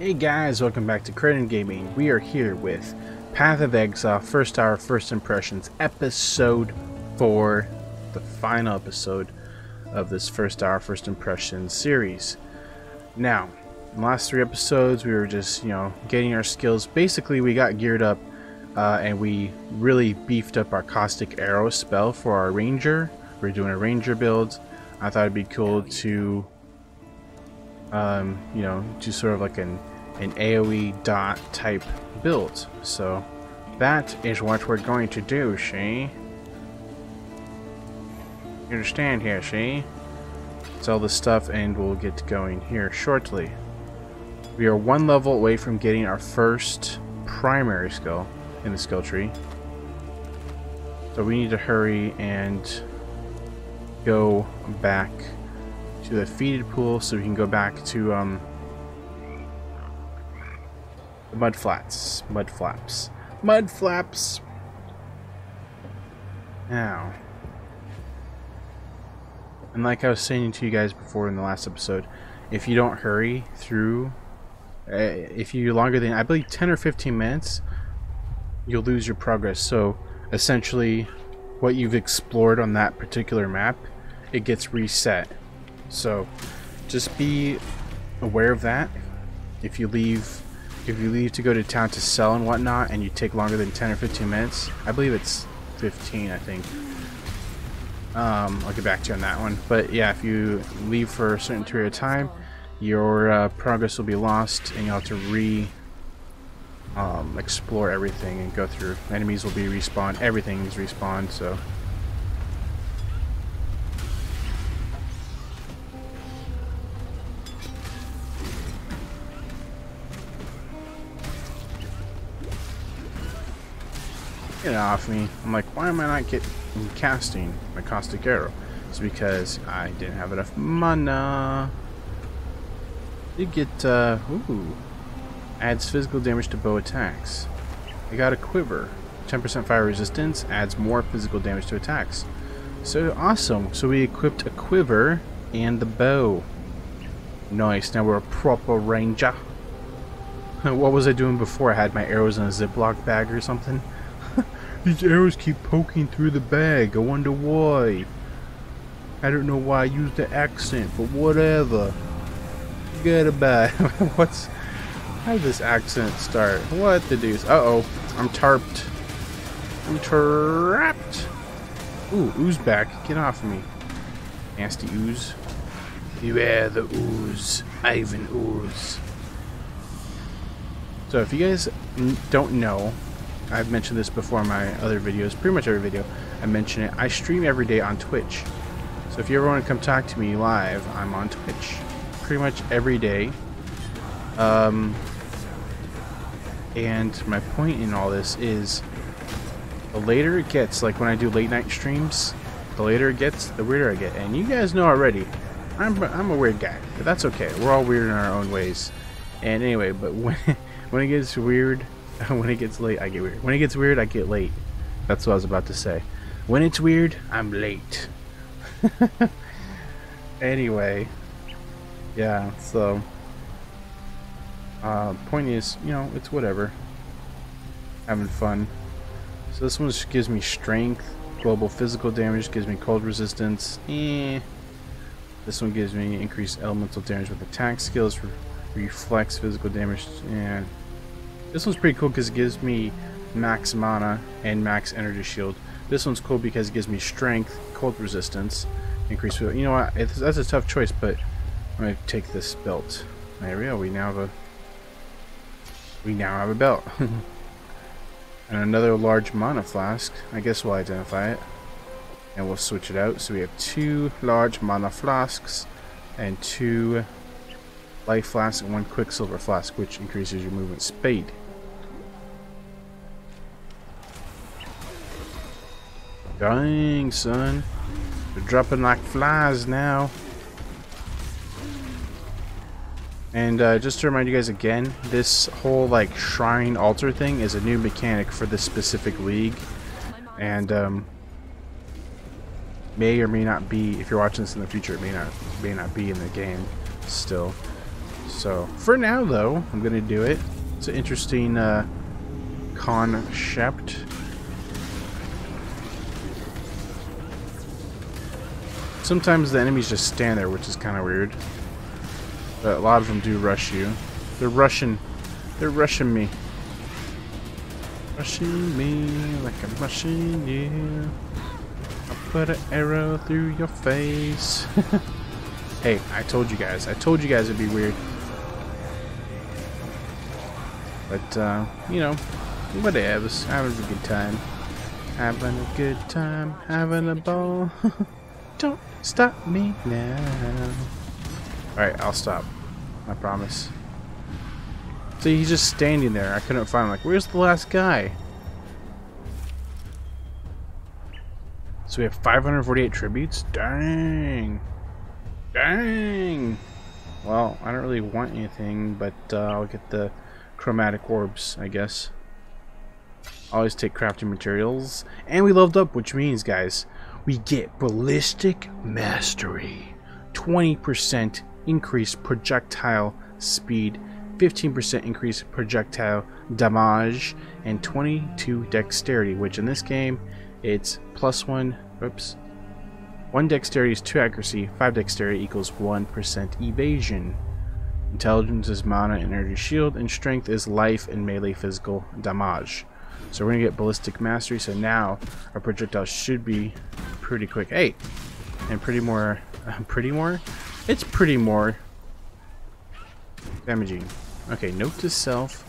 Hey guys, welcome back to Credit Gaming. We are here with Path of Exile, First Hour, First Impressions, Episode 4, the final episode of this First Hour, First Impressions series. Now, in the last 3 episodes, we were just, getting our skills. Basically, we got geared up and we really beefed up our Caustic Arrow spell for our Ranger. We're doing a Ranger build. I thought it'd be cool to do sort of like an AoE dot type build. So that is what we're going to do, she. You understand here, she? Sell this stuff and we'll get going here shortly. We are 1 level away from getting our first primary skill in the skill tree. So we need to hurry and go back to the feeded pool so we can go back to the mud flaps. Now, and like I was saying to you guys before in the last episode, if you don't hurry through, if you're longer than, I believe, 10 or 15 minutes, you'll lose your progress. So essentially what you've explored on that particular map, it gets reset. So just be aware of that. If you leave to go to town to sell and whatnot and you take longer than 10 or 15 minutes, I believe it's 15, I think. I'll get back to you on that one. But yeah, if you leave for a certain period of time, your progress will be lost and you'll have to explore everything and go through. Enemies will be respawned, everything is respawned, so get off me. I'm like, why am I not casting my Caustic Arrow? It's because I didn't have enough mana. You get, ooh, adds physical damage to bow attacks. I got a quiver. 10% fire resistance, adds more physical damage to attacks. So awesome. So we equipped a quiver and the bow. Nice. Now we're a proper ranger. What was I doing before? I had my arrows in a Ziploc bag or something. These arrows keep poking through the bag. I wonder why. I don't know why I used the accent, but whatever. Forget about it. How did this accent start? What the deuce? Uh-oh. I'm tarped. I'm trapped. Ooh, ooze back. Get off of me. Nasty ooze. Beware the ooze. Ivan Ooze. So if you guys don't know, I've mentioned this before in my other videos, pretty much every video I mention it. I stream every day on Twitch. So if you ever want to come talk to me live, I'm on Twitch pretty much every day. And my point in all this is, the later it gets, like when I do late night streams, the later it gets, the weirder I get. And you guys know already, I'm a weird guy, but that's okay. We're all weird in our own ways. And anyway, but when it gets weird, when it gets late, I get weird. When it gets weird, I get late. That's what I was about to say. When it's weird, I'm late. Anyway, yeah, so point is, it's whatever. Having fun. So this one just gives me strength, global physical damage, gives me cold resistance. This one gives me increased elemental damage with attack skills, reflex physical damage, and this one's pretty cool because it gives me max mana and max energy shield. This one's cool because it gives me strength, cold resistance, increased. You know what? That's a tough choice, but I'm gonna take this belt. There we go. We now have a belt. And another large mana flask. I guess we'll identify it, and we'll switch it out. So we have 2 large mana flasks and 2 life flasks and 1 quicksilver flask, which increases your movement speed. Dang, son. They're dropping like flies now. And just to remind you guys again, this whole like shrine altar thing is a new mechanic for this specific league. And may or may not be, if you're watching this in the future, it may not be in the game still. So for now, though, I'm gonna do it. It's an interesting concept. Sometimes the enemies just stand there, which is kind of weird. But a lot of them do rush you. They're rushing me. Rushing me like I'm rushing you. I'll put an arrow through your face. Hey, I told you guys it'd be weird. But, you know, whatevs. Having a good time. Having a good time. Having a ball. Don't stop me now. Alright, I'll stop. I promise. See, he's just standing there. I couldn't find him. Like, where's the last guy? So we have 548 tributes? Dang. Dang. Well, I don't really want anything, but I'll get the chromatic orbs, I guess. Always take crafting materials. And we leveled up, which means, guys, we get ballistic mastery. 20% increased projectile speed, 15% increased projectile damage, and 22 dexterity, which in this game, it's +1, oops. 1 dexterity is 2 accuracy, 5 dexterity equals 1% evasion. Intelligence is mana and energy shield, and strength is life and melee physical damage. So we're gonna get ballistic mastery, so now our projectile should be pretty quick. Hey! And pretty more it's pretty more damaging. Okay, note to self,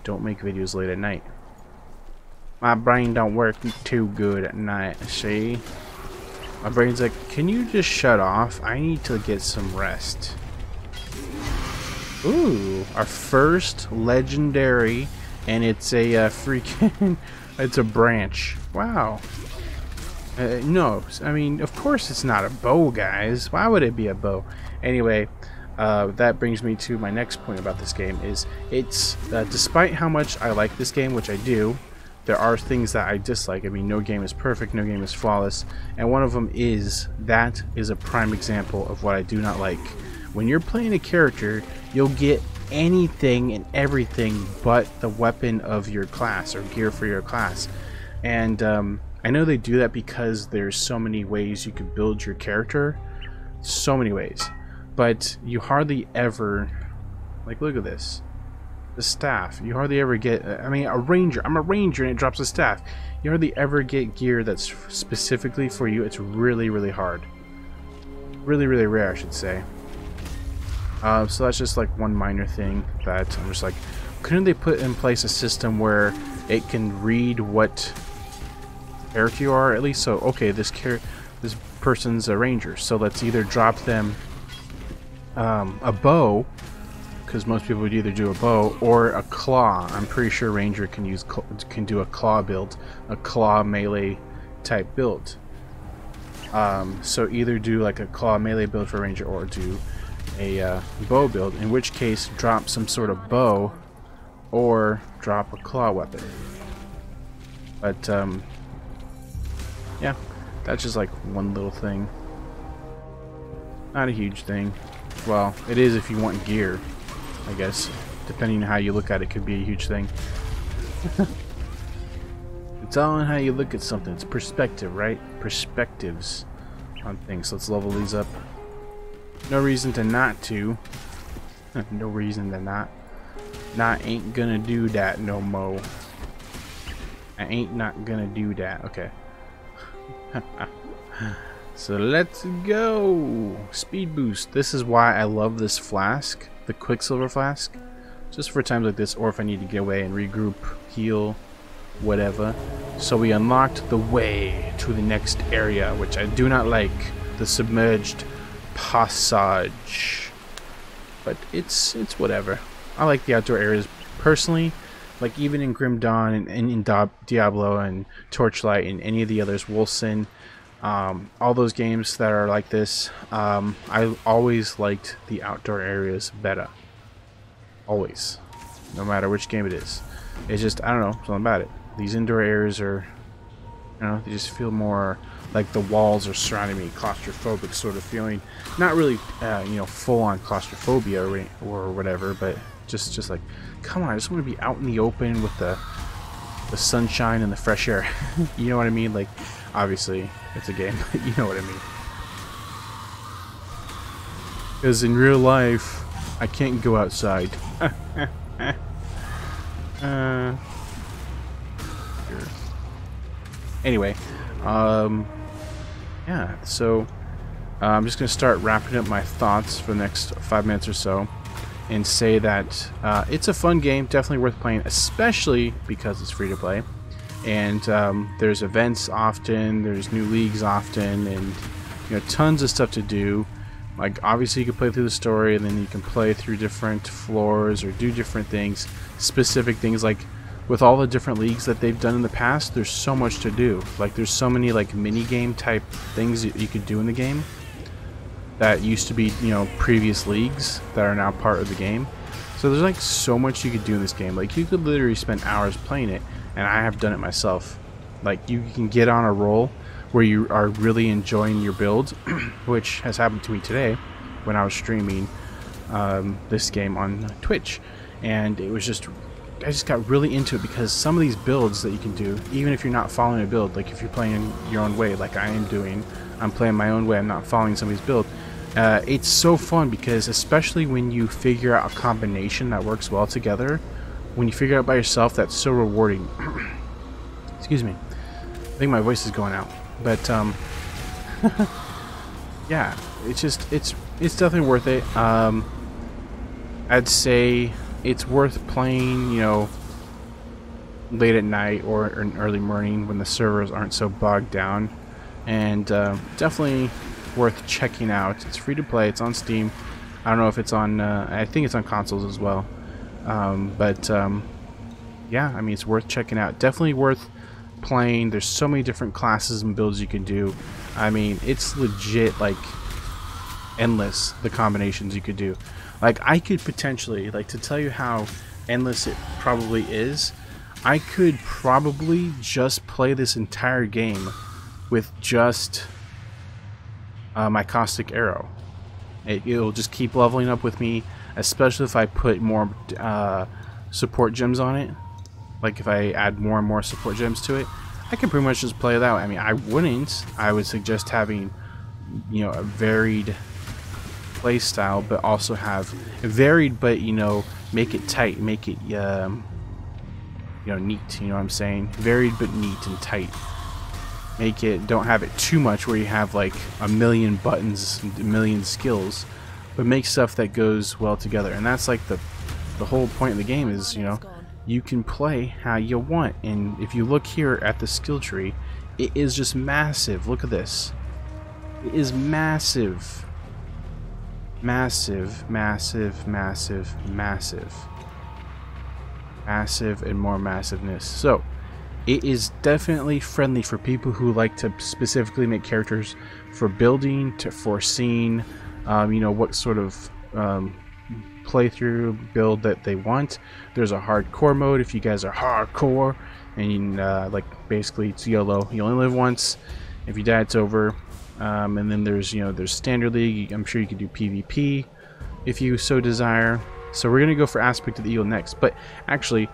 don't make videos late at night. My brain don't work too good at night, see? My brain's like, can you just shut off? I need to get some rest. Ooh, our first legendary, and it's a freaking, it's a branch. Wow. No, I mean, of course it's not a bow, guys. Why would it be a bow? Anyway, that brings me to my next point about this game, is it's, despite how much I like this game, which I do, there are things that I dislike. I mean, no game is perfect, no game is flawless, and one of them is, that is a prime example of what I do not like. When you're playing a character, you'll get anything and everything but the weapon of your class, or gear for your class. And I know they do that because there's so many ways you could build your character, so many ways, but you hardly ever, like, look at this, the staff, you hardly ever get, I mean, a ranger, I'm a ranger and it drops a staff, you hardly ever get gear that's specifically for you. It's really, really hard, really, really rare, I should say. So that's just like one minor thing that I'm just like, couldn't they put in place a system where it can read what character you are, at least? So okay, this person's a ranger, so let's either drop them a bow, because most people would either do a bow or a claw. I'm pretty sure ranger can do a claw build, a claw melee type build. So either do like a claw melee build for ranger, or do a bow build, in which case drop some sort of bow or drop a claw weapon. But yeah, that's just like one little thing, not a huge thing. Well, it is if you want gear, I guess, depending on how you look at it, could be a huge thing. It's all on how you look at something. It's perspective, right? Perspectives on things. Let's level these up. No reason to not to. No reason to not. Nah, ain't gonna do that no mo. I ain't not gonna do that. Okay. So let's go. Speed boost. This is why I love this flask, the Quicksilver flask. Just for times like this, or if I need to get away and regroup, heal, whatever. So we unlocked the way to the next area, which I do not like. The submerged passage. But it's whatever. I like the outdoor areas personally. Like even in Grim Dawn and in Diablo and Torchlight and any of the others, Wolcen, all those games that are like this, I always liked the outdoor areas better. Always. No matter which game it is. It's just, I don't know, something about it. These indoor areas are You know, they just feel more like the walls are surrounding me, claustrophobic sort of feeling. Not really, you know, full-on claustrophobia or whatever, but just like, come on, I just want to be out in the open with the sunshine and the fresh air. You know what I mean? Like, obviously, it's a game, but you know what I mean. Because in real life, I can't go outside. Anyway, yeah, so I'm just going to start wrapping up my thoughts for the next 5 minutes or so and say that it's a fun game, definitely worth playing, especially because it's free to play. And there's events often, there's new leagues often, and you know, tons of stuff to do. Like, obviously you can play through the story, and then you can play through different floors or do different things, specific things. Like with all the different leagues that they've done in the past, there's so much to do. Like, there's so many like mini game type things that you could do in the game that used to be, you know, previous leagues that are now part of the game. So there's like so much you could do in this game. Like, you could literally spend hours playing it, and I have done it myself. Like, you can get on a roll where you are really enjoying your build, which has happened to me today when I was streaming this game on Twitch, and it was just, I just got really into it because some of these builds that you can do, even if you're not following a build, like if you're playing your own way like I am doing, I'm playing my own way, I'm not following somebody's build, it's so fun because especially when you figure out a combination that works well together, when you figure it out by yourself, that's so rewarding. Excuse me, I think my voice is going out. But yeah, it's just it's definitely worth it. I'd say it's worth playing, you know, late at night or in early morning when the servers aren't so bogged down, and definitely worth checking out. It's free to play. It's on Steam. I don't know if it's on. I think it's on consoles as well. Yeah, I mean, it's worth checking out. Definitely worth playing. There's so many different classes and builds you can do. I mean, it's legit like endless, the combinations you could do. Like, I could potentially, like, to tell you how endless it probably is, I could probably just play this entire game with just my caustic arrow. It'll just keep leveling up with me, especially if I put more support gems on it. Like, if I add more and more support gems to it, I can pretty much just play that way. I mean, I wouldn't. I would suggest having, you know, a varied play style, but also have varied, but, you know, make it tight, make it, you know, neat. You know what I'm saying? Varied but neat and tight. Make it, don't have it too much where you have like a million buttons, a million skills, but make stuff that goes well together. And that's like the whole point of the game is, you know, you can play how you want. And if you look here at the skill tree, it is just massive. Look at this. It is massive. Massive, massive, massive, massive. Massive and more massiveness. So, it is definitely friendly for people who like to specifically make characters for building, to foreseeing, you know, what sort of playthrough build that they want. There's a hardcore mode if you guys are hardcore, and you, like, basically it's YOLO. You only live once. If you die, it's over. And then there's, you know, there's standard league. I'm sure you could do PvP if you so desire. So we're gonna go for Aspect of the Eagle next. But actually,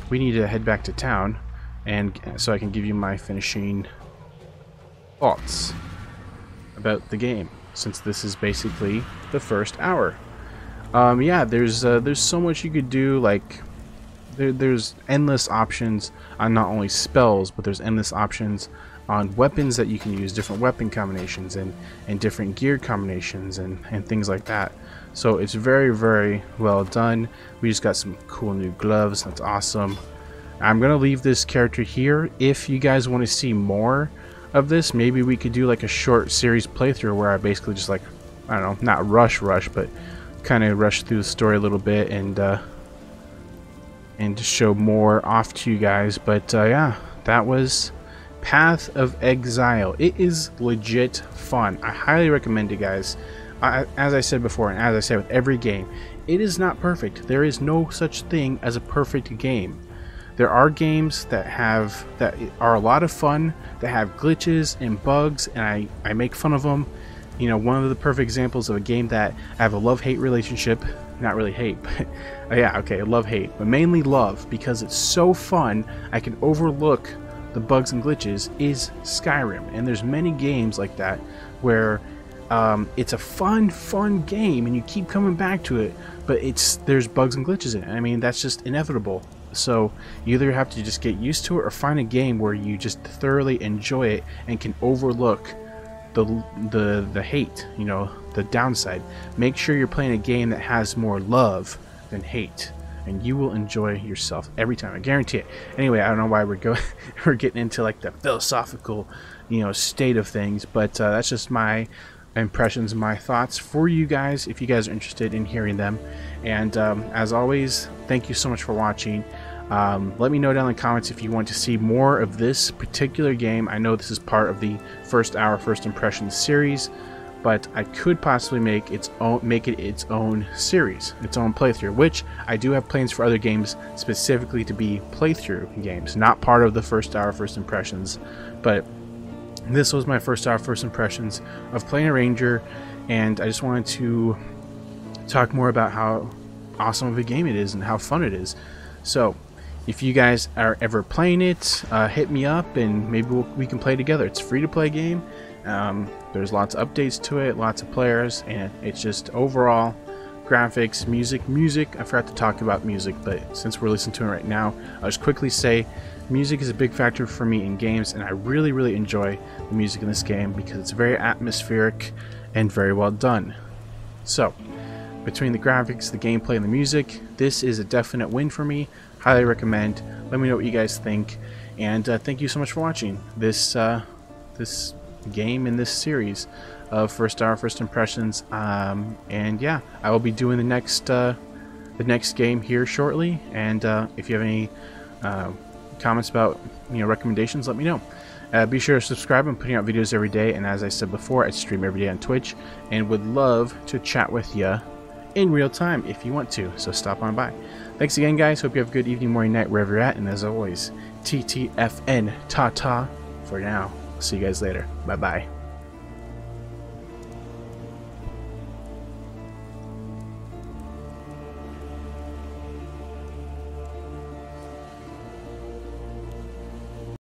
we need to head back to town, and so I can give you my finishing thoughts about the game, since this is basically the first hour. Yeah, there's so much you could do. Like, there's endless options on not only spells, but there's endless options on weapons that you can use, different weapon combinations and different gear combinations and things like that. So it's very, very well done. We just got some cool new gloves. That's awesome. I'm gonna leave this character here. If you guys want to see more of this, maybe we could do like a short series playthrough where I basically just, like, I don't know, not rush, but kind of rush through the story a little bit and to show more off to you guys. But yeah, that was Path of Exile. It is legit fun. I highly recommend it, guys. As I said before, and as I say with every game, it is not perfect. There is no such thing as a perfect game. there are games that are a lot of fun, that have glitches and bugs, and I make fun of them. You know, one of the perfect examples of a game that I have a love-hate relationship, not really hate, but yeah, okay, love-hate, but mainly love, because it's so fun, I can overlook the bugs and glitches, is Skyrim. And there's many games like that where it's a fun game and you keep coming back to it, but there's bugs and glitches in it. I mean, that's just inevitable. So you either have to just get used to it or find a game where you just thoroughly enjoy it and can overlook the hate, you know, the downside. Make sure you're playing a game that has more love than hate, and you will enjoy yourself every time, I guarantee it. Anyway, I don't know why we're getting into like the philosophical, you know, state of things, but that's just my impressions, my thoughts for you guys, if you guys are interested in hearing them. And as always, thank you so much for watching. Let me know down in the comments if you want to see more of this particular game. I know this is part of the first hour first impressions series, but I could possibly make it its own series, its own playthrough, which I do have plans for other games specifically to be playthrough games, not part of the first hour first impressions. But this was my first hour first impressions of playing a ranger, and I just wanted to talk more about how awesome of a game it is and how fun it is. So if you guys are ever playing it, hit me up and maybe we can play together. It's a free to play game. There's lots of updates to it, lots of players, and it's just overall graphics, music. I forgot to talk about music, but since we're listening to it right now, I'll just quickly say music is a big factor for me in games, and I really enjoy the music in this game because it's very atmospheric and very well done. So between the graphics, the gameplay, and the music, this is a definite win for me. Highly recommend. Let me know what you guys think, and thank you so much for watching this this game in this series of first hour first impressions. And yeah, I will be doing the next game here shortly, and if you have any comments about, you know, recommendations, let me know. Be sure to subscribe. I'm putting out videos every day, and as I said before, I stream every day on Twitch and would love to chat with you in real time if you want to, so stop on by. Thanks again, guys. Hope you have a good evening, morning, night, wherever you're at, and as always, TTFN, ta-ta for now. See you guys later. Bye-bye.